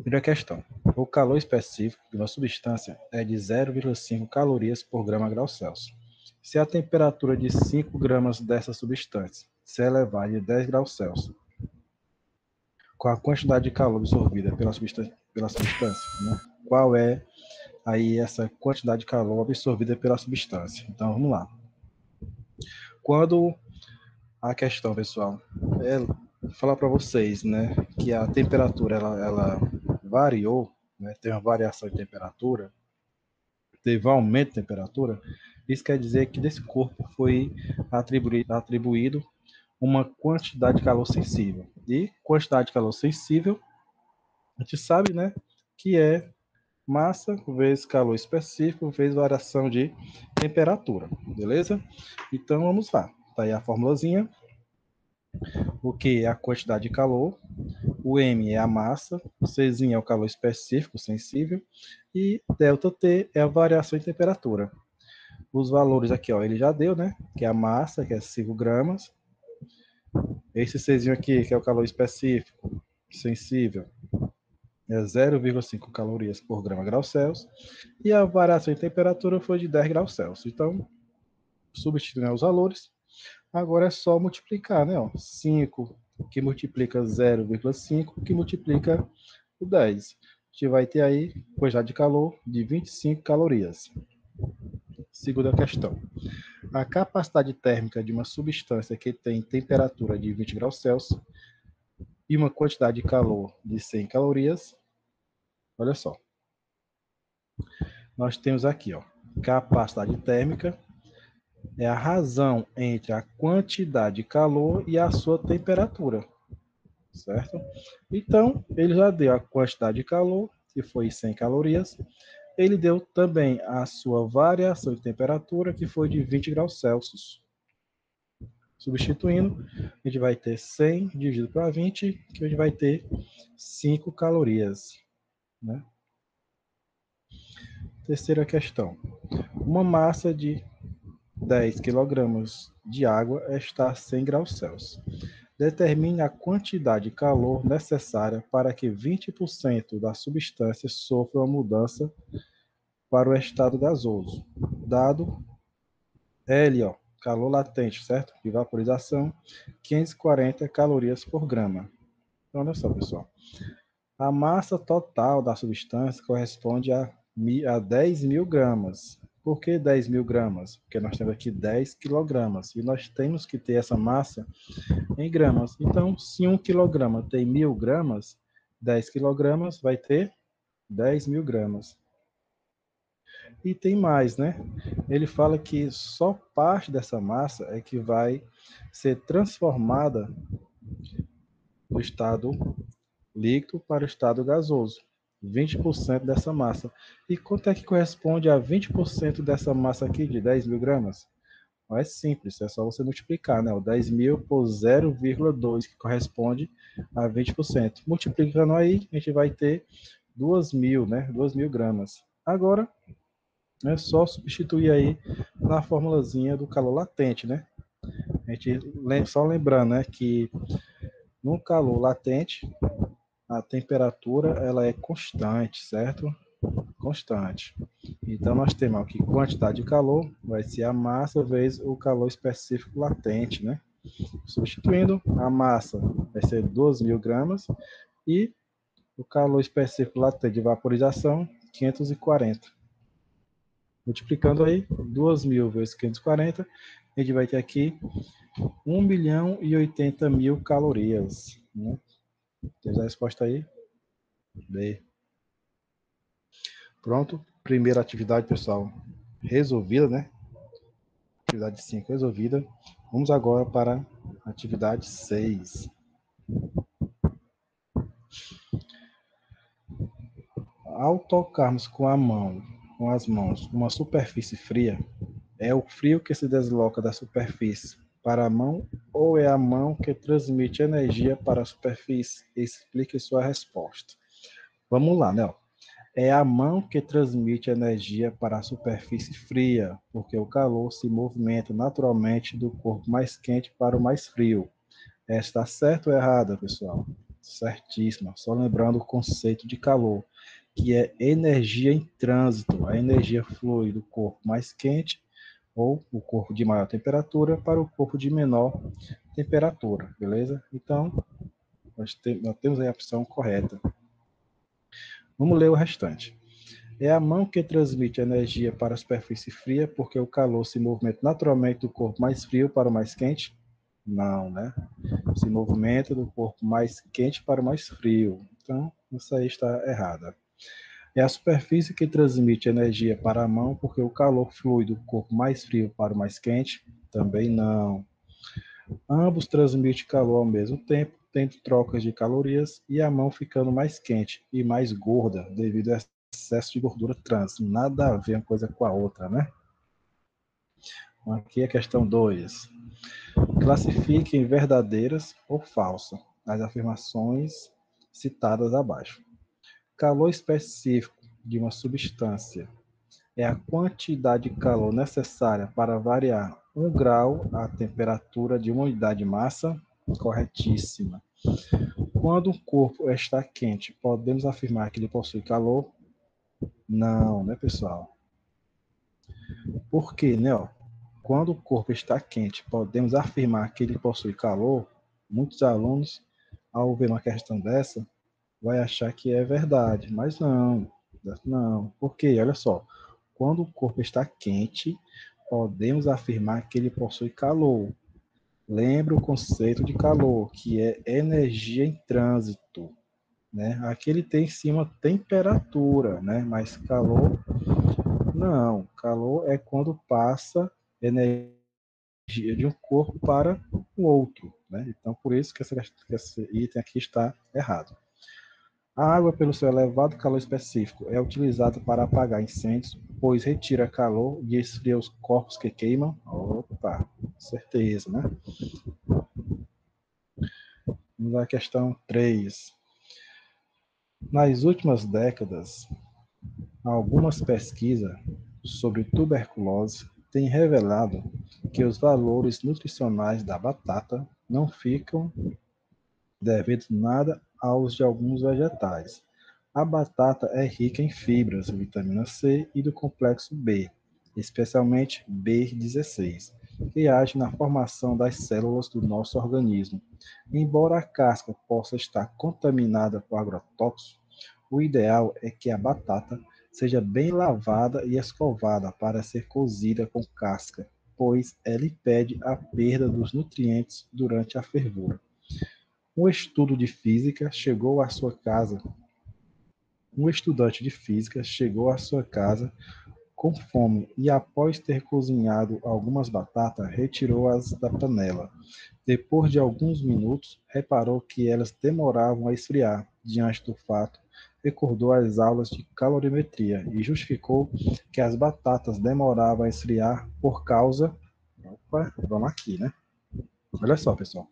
Primeira questão. O calor específico de uma substância é de 0,5 calorias por grama grau Celsius. Se a temperatura de 5 gramas dessa substância se elevar de 10 graus Celsius, com a quantidade de calor absorvida pela substância, né? Qual é aí essa quantidade de calor absorvida pela substância? Então, vamos lá. Quando a questão, pessoal, é falar para vocês, né, que a temperatura ela variou, né, tem uma variação de temperatura, teve um aumento de temperatura, isso quer dizer que desse corpo foi atribuído uma quantidade de calor sensível. E quantidade de calor sensível, a gente sabe, né, que é massa vezes calor específico vezes variação de temperatura, beleza? Então vamos lá. Tá aí a formulazinha. O Q é a quantidade de calor, o M é a massa, o C é o calor específico, sensível, e ΔT é a variação de temperatura. Os valores aqui, ó, ele já deu, né? Que é a massa, que é 5 gramas. Esse C aqui, que é o calor específico, sensível, é 0,5 calorias por grama grau Celsius. E a variação de temperatura foi de 10 graus Celsius. Então, substituindo os valores, agora é só multiplicar, né? Ó, 5 que multiplica 0,5 que multiplica o 10. A gente vai ter aí quantidade de calor de 25 calorias. Segunda questão. A capacidade térmica de uma substância que tem temperatura de 20 graus Celsius e uma quantidade de calor de 100 calorias. Olha só. Nós temos aqui, ó, capacidade térmica é a razão entre a quantidade de calor e a sua temperatura, certo? Então, ele já deu a quantidade de calor, que foi 100 calorias. Ele deu também a sua variação de temperatura, que foi de 20 graus Celsius. Substituindo, a gente vai ter 100 dividido por 20, que a gente vai ter 5 calorias, né? Terceira questão. Uma massa de 10 kg de água está a 100 graus Celsius. Determine a quantidade de calor necessária para que 20% da substância sofra uma mudança para o estado gasoso. Dado L, ó, calor latente, certo? De vaporização, 540 calorias por grama. Então, olha só, pessoal. A massa total da substância corresponde a 10 mil gramas. Por que 10 mil gramas? Porque nós temos aqui 10 quilogramas e nós temos que ter essa massa em gramas. Então, se 1 quilograma tem 1.000 gramas, 10 quilogramas vai ter 10 mil gramas. E tem mais, né? Ele fala que só parte dessa massa é que vai ser transformada do estado líquido para o estado gasoso. 20% dessa massa. E quanto é que corresponde a 20% dessa massa aqui de 10 mil gramas? É simples, é só você multiplicar, né? O 10 mil por 0,2, que corresponde a 20%. Multiplicando aí, a gente vai ter 2.000, né? 2.000 gramas. Agora, é só substituir aí na formulazinha do calor latente, né? A gente, só lembrando, né, que no calor latente, a temperatura ela é constante, certo? Constante. Então, nós temos aqui quantidade de calor, vai ser a massa vezes o calor específico latente, né? Substituindo, a massa vai ser 2.000 gramas e o calor específico latente de vaporização, 540. Multiplicando aí, 2.000 vezes 540, a gente vai ter aqui 1.080.000 calorias. Né? Tem a resposta aí? B. Pronto, primeira atividade, pessoal, resolvida, né? Atividade 5 resolvida. Vamos agora para a atividade 6. Ao tocarmos com a mão, com as mãos, uma superfície fria, é o frio que se desloca da superfície para a mão ou é a mão que transmite energia para a superfície? Explique sua resposta. Vamos lá, né? É a mão que transmite energia para a superfície fria, porque o calor se movimenta naturalmente do corpo mais quente para o mais frio. Está certo ou errada, pessoal? Certíssima. Só lembrando o conceito de calor, que é energia em trânsito. A energia flui do corpo mais quente, ou o corpo de maior temperatura, para o corpo de menor temperatura, beleza? Então, nós temos aí a opção correta. Vamos ler o restante. É a mão que transmite energia para a superfície fria, porque o calor se movimenta naturalmente do corpo mais frio para o mais quente? Não, né? Se movimenta do corpo mais quente para o mais frio. Então, isso aí está errada. É a superfície que transmite energia para a mão, porque o calor flui do corpo mais frio para o mais quente? Também não. Ambos transmitem calor ao mesmo tempo, tendo trocas de calorias e a mão ficando mais quente e mais gorda devido ao excesso de gordura trans. Nada a ver uma coisa com a outra, né? Aqui a questão 2. Classifique em verdadeiras ou falsas as afirmações citadas abaixo. Calor específico de uma substância é a quantidade de calor necessária para variar 1 grau a temperatura de uma unidade de massa? Corretíssima. Quando um corpo está quente, podemos afirmar que ele possui calor? Não, né, pessoal? Por quê, né? Ó? Quando o corpo está quente, podemos afirmar que ele possui calor? Muitos alunos, ao ver uma questão dessa, vai achar que é verdade, mas não. Não. Por quê? Olha só. Quando o corpo está quente, podemos afirmar que ele possui calor. Lembra o conceito de calor, que é energia em trânsito, né? Aqui ele tem em cima temperatura, né? Mas calor, não. Calor é quando passa energia de um corpo para o outro, né? Então, por isso que esse item aqui está errado. A água, pelo seu elevado calor específico, é utilizada para apagar incêndios, pois retira calor e esfria os corpos que queimam. Opa, certeza, né? Vamos à questão 3. Nas últimas décadas, algumas pesquisas sobre tuberculose têm revelado que os valores nutricionais da batata não ficam devendo nada aos de alguns vegetais. A batata é rica em fibras, vitamina C e do complexo B, especialmente B16, que age na formação das células do nosso organismo. Embora a casca possa estar contaminada por agrotóxicos, o ideal é que a batata seja bem lavada e escovada para ser cozida com casca, pois ela impede a perda dos nutrientes durante a fervura. Um estudo de física chegou à sua casa. Um estudante de física chegou à sua casa com fome e, após ter cozinhado algumas batatas, retirou-as da panela. Depois de alguns minutos, reparou que elas demoravam a esfriar. Diante do fato, recordou as aulas de calorimetria e justificou que as batatas demoravam a esfriar por causa. Opa, vamos aqui, né? Olha só, pessoal.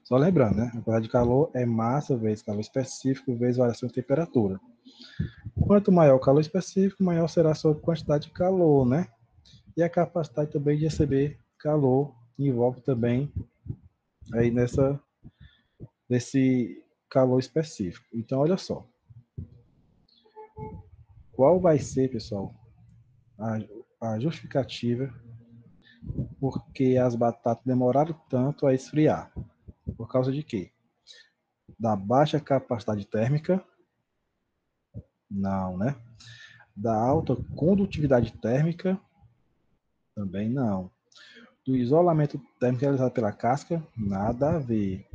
Só lembrando, né? A quantidade de calor é massa vezes calor específico vezes variação de temperatura. Quanto maior o calor específico, maior será a sua quantidade de calor, né? E a capacidade também de receber calor envolve também aí nesse calor específico. Então, olha só. Qual vai ser, pessoal, a justificativa porque as batatas demoraram tanto a esfriar? Por causa de quê? Da baixa capacidade térmica? Não, né? Da alta condutividade térmica? Também não. Do isolamento térmico realizado pela casca? Nada a ver.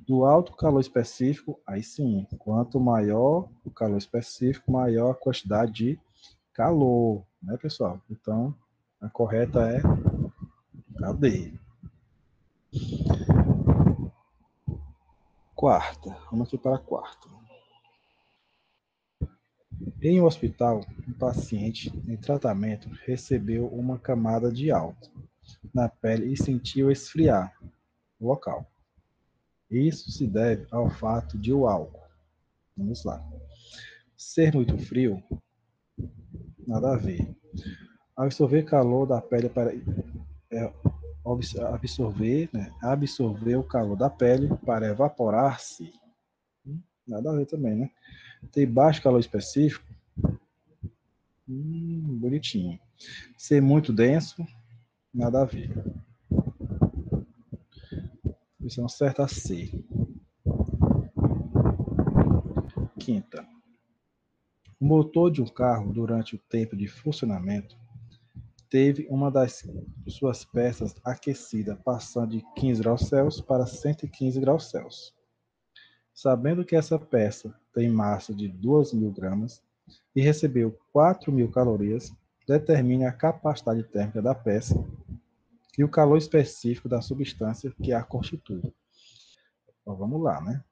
Do alto calor específico? Aí sim. Quanto maior o calor específico, maior a quantidade de calor, né, pessoal? Então, a correta é a D. Quarta. Vamos aqui para a quarta. Em um hospital, um paciente em tratamento recebeu uma camada de álcool na pele e sentiu esfriar o local. Isso se deve ao fato de o álcool, vamos lá, ser muito frio, nada a ver. Absorver calor da pele para absorver o calor da pele para evaporar-se, Nada a ver também, né? Ter baixo calor específico, bonitinho. Ser muito denso, nada a ver. Isso é um certo a C. Quinta. O motor de um carro, durante o tempo de funcionamento, teve uma das suas peças aquecida, passando de 15 graus Celsius para 115 graus Celsius. Sabendo que essa peça tem massa de 2.000 gramas e recebeu 4.000 calorias, determine a capacidade térmica da peça e o calor específico da substância que a constitui. Então, vamos lá, né?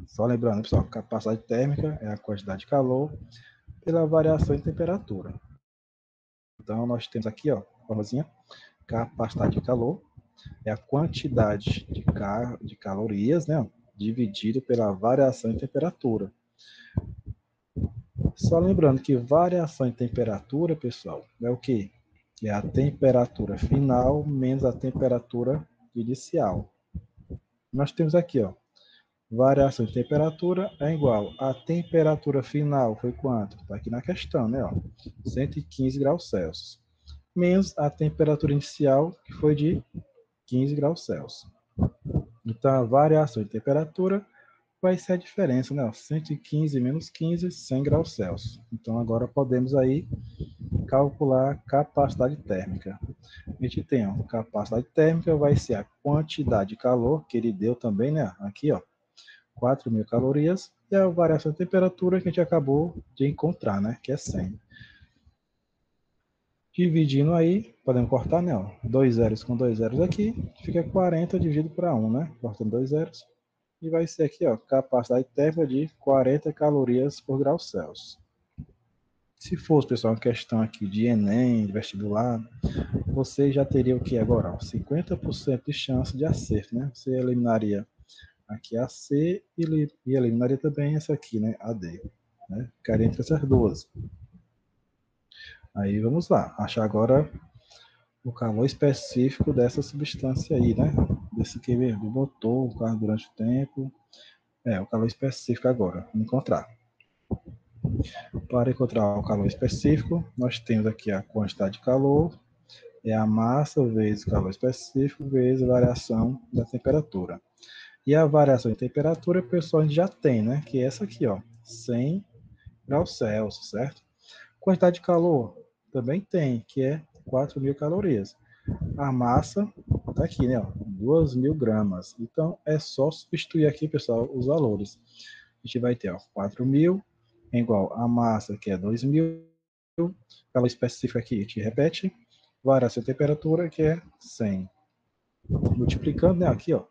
Só lembrando, pessoal, capacidade térmica é a quantidade de calor pela variação em temperatura. Então, nós temos aqui, ó, formazinha, capacidade de calor é a quantidade de calorias, né, dividido pela variação em temperatura. Só lembrando que variação em temperatura, pessoal, é o quê? É a temperatura final menos a temperatura inicial. Nós temos aqui, ó, variação de temperatura é igual a temperatura final, foi quanto? Está aqui na questão, né? Ó, 115 graus Celsius. Menos a temperatura inicial, que foi de 15 graus Celsius. Então, a variação de temperatura vai ser a diferença, né? 115 menos 15, 100 graus Celsius. Então, agora podemos aí calcular a capacidade térmica. A gente tem, ó, capacidade térmica vai ser a quantidade de calor que ele deu também, né? Aqui, ó, 4.000 calorias, e a variação de temperatura que a gente acabou de encontrar, né? Que é 100. Dividindo aí, podemos cortar, né? Ó, 2 zeros com 2 zeros aqui, fica 40 dividido para 1, né? Cortando 2 zeros. E vai ser aqui, ó, capacidade térmica de 40 calorias por grau Celsius. Se fosse, pessoal, uma questão aqui de Enem, de vestibular, você já teria o que agora? Ó, 50% de chance de acerto, né? Você eliminaria aqui a C e eliminaria também essa aqui, né? A D. Né? Ficaria entre essas duas. Aí vamos lá, achar agora o calor específico dessa substância aí, né? Desse que do motor, o carro durante o tempo. O calor específico agora, vamos encontrar. Para encontrar o calor específico, nós temos aqui a quantidade de calor, é a massa vezes o calor específico vezes a variação da temperatura. E a variação de temperatura, pessoal, a gente já tem, né? Que é essa aqui, ó, 100 graus Celsius, certo? Quantidade de calor também tem, que é 4.000 calorias. A massa está aqui, né? Ó, 2.000 gramas. Então, é só substituir aqui, pessoal, os valores. A gente vai ter, ó, 4.000 é igual a massa, que é 2.000. Calor específico aqui, a gente repete. Variação de temperatura, que é 100. Multiplicando, né? Aqui, ó, a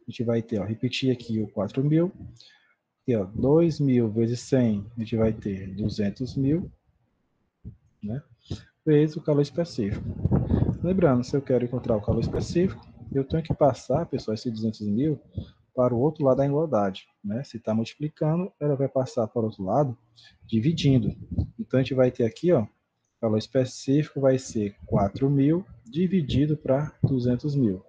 gente vai ter, ó, repetir aqui o 4.000. Aqui, ó, 2.000 vezes 100, a gente vai ter 200.000, né? Vezes o calor específico. Lembrando, se eu quero encontrar o calor específico, eu tenho que passar, pessoal, esse 200.000 para o outro lado da igualdade, né? Se está multiplicando, ela vai passar para o outro lado, dividindo. Então, a gente vai ter aqui, ó, o calor específico vai ser 4.000 dividido para 200.000.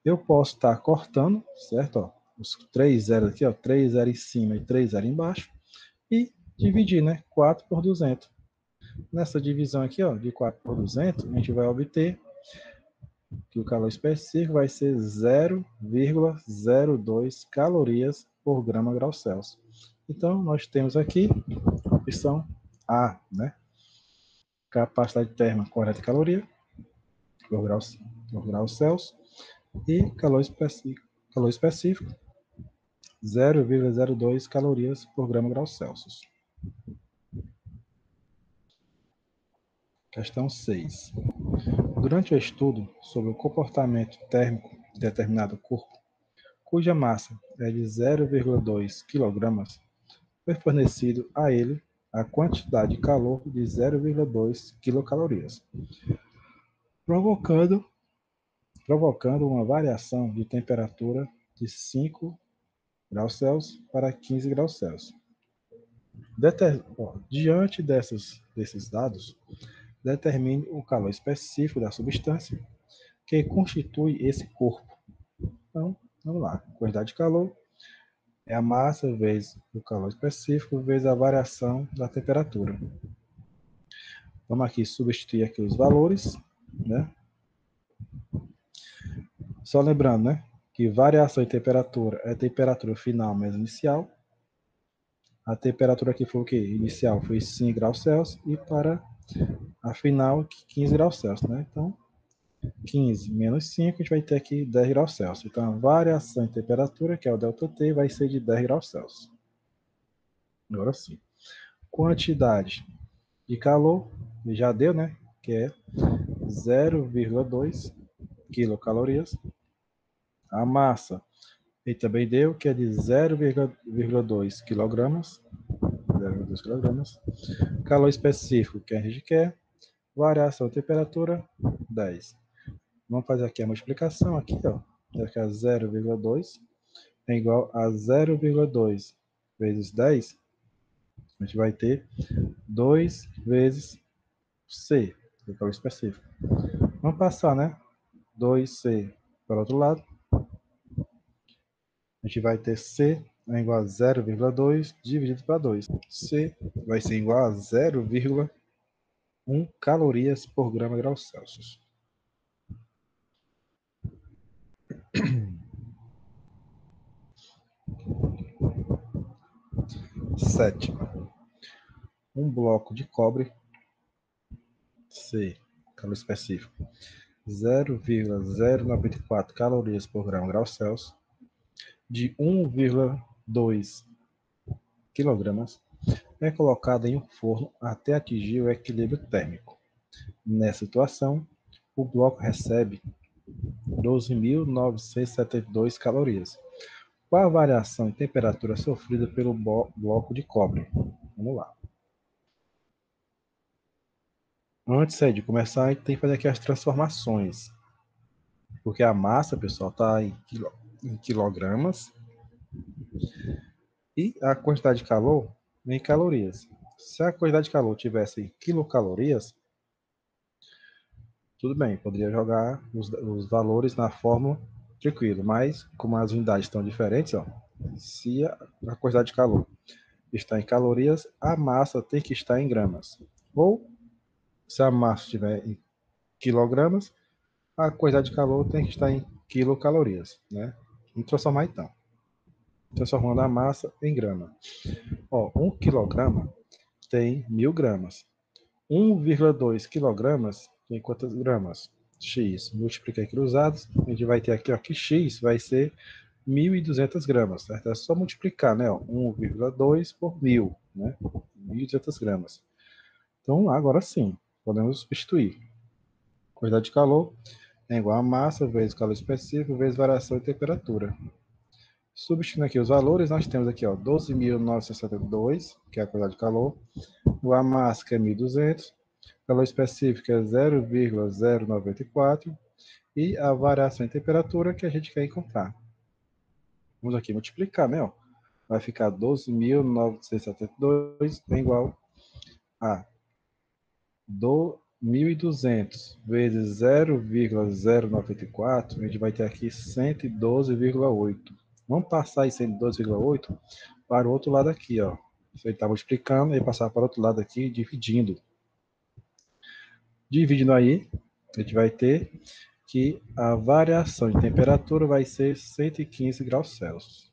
Eu posso estar cortando, certo? Ó, os 3 zeros aqui, ó, 3 zeros em cima e 3 zeros embaixo, e dividir, né? 4 por 200. Nessa divisão aqui, ó, de 4 por 200, a gente vai obter que o calor específico vai ser 0,02 calorias por grama grau Celsius. Então, nós temos aqui a opção A, né? Capacidade térmica 40 calorias por grau Celsius e calor específico 0,02 calorias por grama grau Celsius. Questão 6. Durante o estudo sobre o comportamento térmico de determinado corpo, cuja massa é de 0,2 kg, foi fornecido a ele a quantidade de calor de 0,2 quilocalorias, provocando uma variação de temperatura de 5 graus Celsius para 15 graus Celsius. Diante desses dados, determine o calor específico da substância que constitui esse corpo. Então, vamos lá. Quantidade de calor É a massa vezes o calor específico vezes a variação da temperatura. Vamos aqui substituir aqui os valores, né? Só lembrando, né? Que variação de temperatura é a temperatura final menos inicial. A temperatura aqui foi o quê? Inicial foi 5 graus Celsius e para a final 15 graus Celsius, né? Então, 15 menos 5, a gente vai ter aqui 10 graus Celsius. Então, a variação de temperatura, que é o ΔT, vai ser de 10 graus Celsius. Agora sim. Quantidade de calor, já deu, né? Que é 0,2 quilocalorias. A massa, ele também deu, que é de 0,2 quilogramas. 0,2 quilogramas. Calor específico, que a gente quer. Variação de temperatura, 10. Vamos fazer aqui a multiplicação, aqui, ó. Aqui é 0,2 é igual a 0,2 vezes 10. A gente vai ter 2 vezes C, que é o calor específico. Vamos passar, né? 2C para o outro lado. A gente vai ter C é igual a 0,2 dividido para 2. C vai ser igual a 0,1 calorias por grama grau Celsius. Sétima. Um bloco de cobre, C, calor específico, 0,094 calorias por grama grau Celsius, de 1,2 kg, é colocado em um forno até atingir o equilíbrio térmico. Nessa situação, o bloco recebe 12.972 calorias. Qual a variação em temperatura sofrida pelo bloco de cobre? Vamos lá. Antes de começar, a gente tem que fazer aqui as transformações. Porque a massa, pessoal, está em quilogramas e a quantidade de calor em calorias. Se a quantidade de calor tivesse em quilocalorias, tudo bem, poderia jogar os valores na fórmula tranquilo, mas como as unidades estão diferentes, ó, se a quantidade de calor está em calorias, a massa tem que estar em gramas. Ou, se a massa estiver em quilogramas, a quantidade de calor tem que estar em quilocalorias, né? Vamos transformar então. Transformando a massa em grama. Ó, 1 quilograma tem 1.000 gramas. 1,2 quilogramas tem quantas gramas? X. Multiplica aqui cruzados, a gente vai ter aqui, ó, que X vai ser 1.200 gramas, certo? É só multiplicar, né? 1,2 por 1.000, né? 1.200 gramas. Então, agora sim, podemos substituir. Quantidade de calor é igual a massa vezes calor específico vezes variação de temperatura. Substituindo aqui os valores, nós temos aqui, ó, 12.962, que é a quantidade de calor. A massa, que é 1.200. Calor específico é 0,094. E a variação em temperatura que a gente quer encontrar. Vamos aqui multiplicar, né? Ó. Vai ficar 12.972 é igual a 1.200 vezes 0,094, a gente vai ter aqui 112,8. Vamos passar esse 112,8 para o outro lado aqui, ó. Você está multiplicando e passar para o outro lado aqui, dividindo. Dividindo aí, a gente vai ter que a variação de temperatura vai ser 115 graus Celsius.